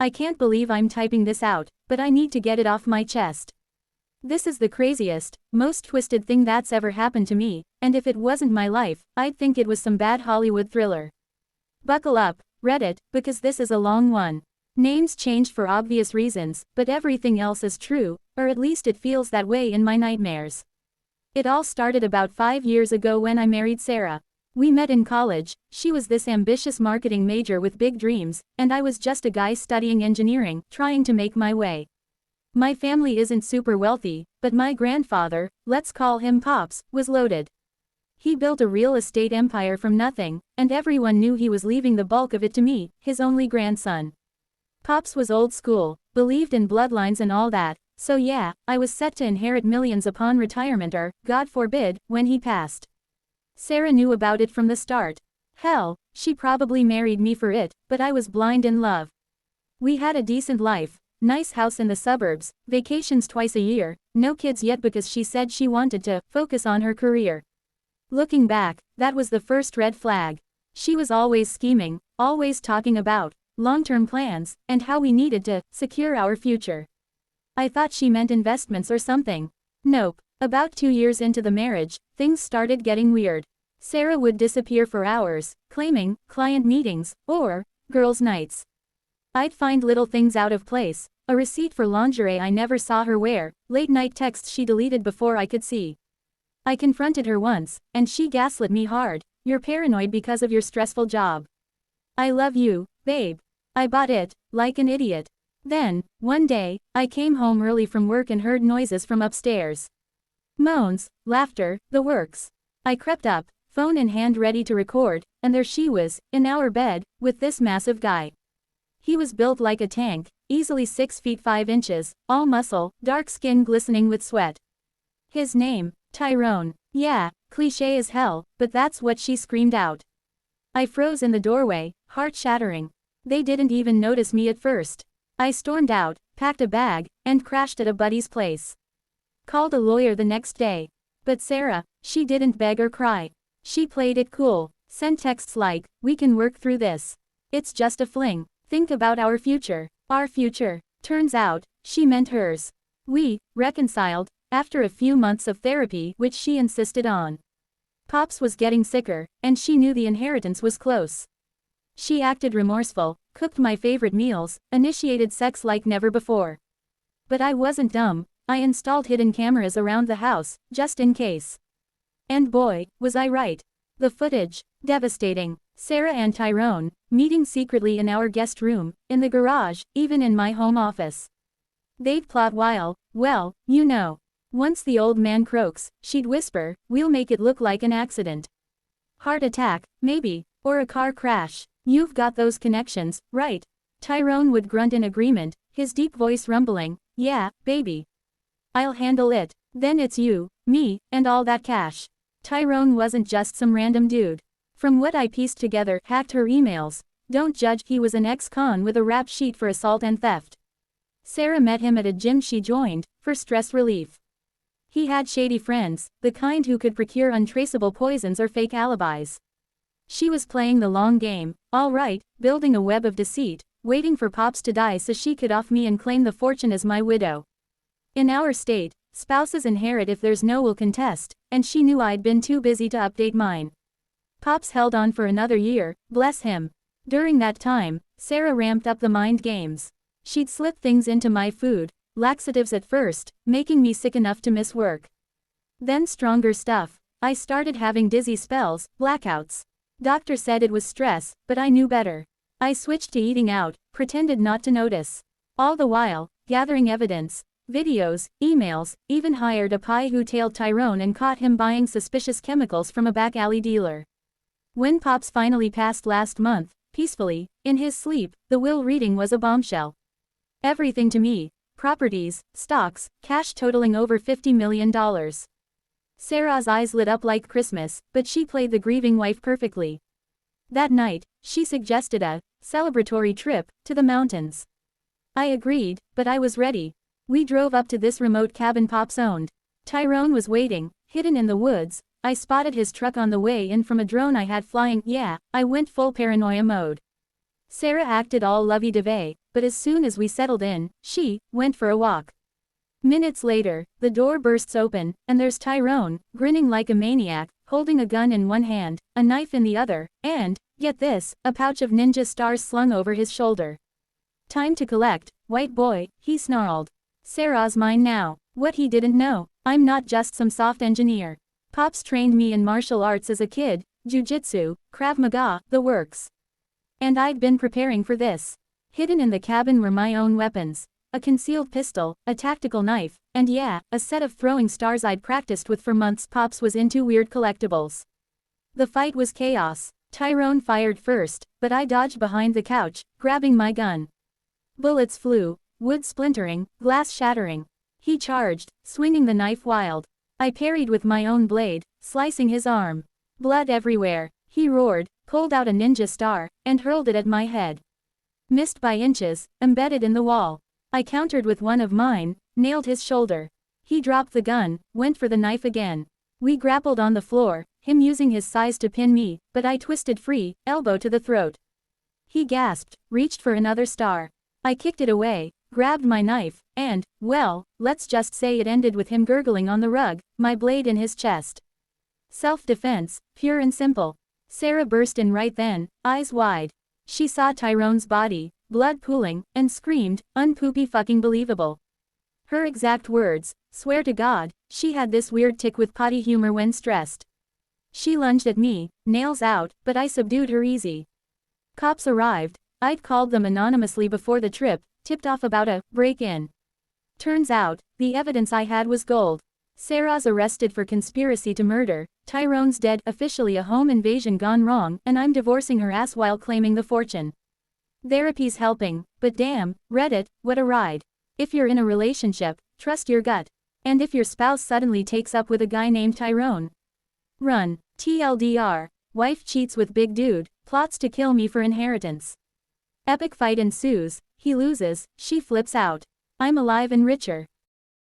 I can't believe I'm typing this out, but I need to get it off my chest. This is the craziest, most twisted thing that's ever happened to me, and if it wasn't my life, I'd think it was some bad Hollywood thriller. Buckle up, Reddit, because this is a long one. Names changed for obvious reasons, but everything else is true, or at least it feels that way in my nightmares. It all started about 5 years ago when I married Sarah. We met in college. She was this ambitious marketing major with big dreams, and I was just a guy studying engineering, trying to make my way. My family isn't super wealthy, but my grandfather, let's call him Pops, was loaded. He built a real estate empire from nothing, and everyone knew he was leaving the bulk of it to me, his only grandson. Pops was old school, believed in bloodlines and all that, so yeah, I was set to inherit millions upon retirement or, God forbid, when he passed. Sarah knew about it from the start. Hell, she probably married me for it, but I was blind in love. We had a decent life, nice house in the suburbs, vacations twice a year, no kids yet because she said she wanted to focus on her career. Looking back, that was the first red flag. She was always scheming, always talking about long-term plans, and how we needed to secure our future. I thought she meant investments or something. Nope. About 2 years into the marriage, things started getting weird. Sarah would disappear for hours, claiming client meetings or girls' nights. I'd find little things out of place, a receipt for lingerie I never saw her wear, late-night texts she deleted before I could see. I confronted her once, and she gaslit me hard. You're paranoid because of your stressful job. I love you, babe. I bought it, like an idiot. Then, one day, I came home early from work and heard noises from upstairs. Moans, laughter, the works. I crept up, phone in hand ready to record, and there she was, in our bed, with this massive guy. He was built like a tank, easily 6 feet 5 inches, all muscle, dark skin glistening with sweat. His name, Tyrone. Yeah, cliché as hell, but that's what she screamed out. I froze in the doorway, heart shattering. They didn't even notice me at first. I stormed out, packed a bag, and crashed at a buddy's place. Called a lawyer the next day. But Sarah, she didn't beg or cry. She played it cool, sent texts like, we can work through this. It's just a fling. Think about our future. Our future. Turns out, she meant hers. We reconciled after a few months of therapy, which she insisted on. Pops was getting sicker, and she knew the inheritance was close. She acted remorseful, cooked my favorite meals, initiated sex like never before. But I wasn't dumb. I installed hidden cameras around the house, just in case. And boy, was I right. The footage, devastating. Sarah and Tyrone, meeting secretly in our guest room, in the garage, even in my home office. They'd plot while, well, you know. Once the old man croaks, she'd whisper, we'll make it look like an accident. Heart attack, maybe, or a car crash. You've got those connections, right? Tyrone would grunt in agreement, his deep voice rumbling, yeah, baby. I'll handle it. Then it's you, me, and all that cash. Tyrone wasn't just some random dude. From what I pieced together, hacked her emails. Don't judge, he was an ex-con with a rap sheet for assault and theft. Sarah met him at a gym she joined, for stress relief. He had shady friends, the kind who could procure untraceable poisons or fake alibis. She was playing the long game, all right, building a web of deceit, waiting for Pops to die so she could off me and claim the fortune as my widow. In our state, spouses inherit if there's no will contest, and she knew I'd been too busy to update mine. Pops held on for another year, bless him. During that time, Sarah ramped up the mind games. She'd slip things into my food, laxatives at first, making me sick enough to miss work. Then stronger stuff. I started having dizzy spells, blackouts. Doctor said it was stress, but I knew better. I switched to eating out, pretended not to notice. All the while, gathering evidence, videos, emails, even hired a pie who tailed Tyrone and caught him buying suspicious chemicals from a back alley dealer. When Pops finally passed last month, peacefully, in his sleep, the will reading was a bombshell. Everything to me, properties, stocks, cash totaling over $50 million. Sarah's eyes lit up like Christmas, but she played the grieving wife perfectly. That night, she suggested a celebratory trip to the mountains. I agreed, but I was ready. We drove up to this remote cabin Pops owned. Tyrone was waiting, hidden in the woods. I spotted his truck on the way in from a drone I had flying. Yeah, I went full paranoia mode. Sarah acted all lovey-dovey, but as soon as we settled in, she went for a walk. Minutes later, the door bursts open, and there's Tyrone, grinning like a maniac, holding a gun in one hand, a knife in the other, and, get this, a pouch of ninja stars slung over his shoulder. Time to collect, white boy, he snarled. Sarah's mine now. What he didn't know, I'm not just some soft engineer. Pops trained me in martial arts as a kid, jujitsu, Krav Maga, the works. And I'd been preparing for this. Hidden in the cabin were my own weapons. A concealed pistol, a tactical knife, and yeah, a set of throwing stars I'd practiced with for months. Pops was into weird collectibles. The fight was chaos. Tyrone fired first, but I dodged behind the couch, grabbing my gun. Bullets flew, wood splintering, glass shattering. He charged, swinging the knife wild. I parried with my own blade, slicing his arm. Blood everywhere. He roared, pulled out a ninja star, and hurled it at my head. Missed by inches, embedded in the wall. I countered with one of mine, nailed his shoulder. He dropped the gun, went for the knife again. We grappled on the floor, him using his size to pin me, but I twisted free, elbow to the throat. He gasped, reached for another star. I kicked it away, grabbed my knife, and, well, let's just say it ended with him gurgling on the rug, my blade in his chest. Self-defense, pure and simple. Sarah burst in right then, eyes wide. She saw Tyrone's body, blood pooling, and screamed, unpoopy fucking believable. Her exact words, swear to God, she had this weird tick with potty humor when stressed. She lunged at me, nails out, but I subdued her easy. Cops arrived. I'd called them anonymously before the trip, tipped off about a break-in. Turns out, the evidence I had was gold. Sarah's arrested for conspiracy to murder, Tyrone's dead, officially a home invasion gone wrong, and I'm divorcing her ass while claiming the fortune. Therapy's helping, but damn, Reddit, what a ride. If you're in a relationship, trust your gut. And if your spouse suddenly takes up with a guy named Tyrone, run. TLDR, wife cheats with big dude, plots to kill me for inheritance. Epic fight ensues, he loses, she flips out. I'm alive and richer.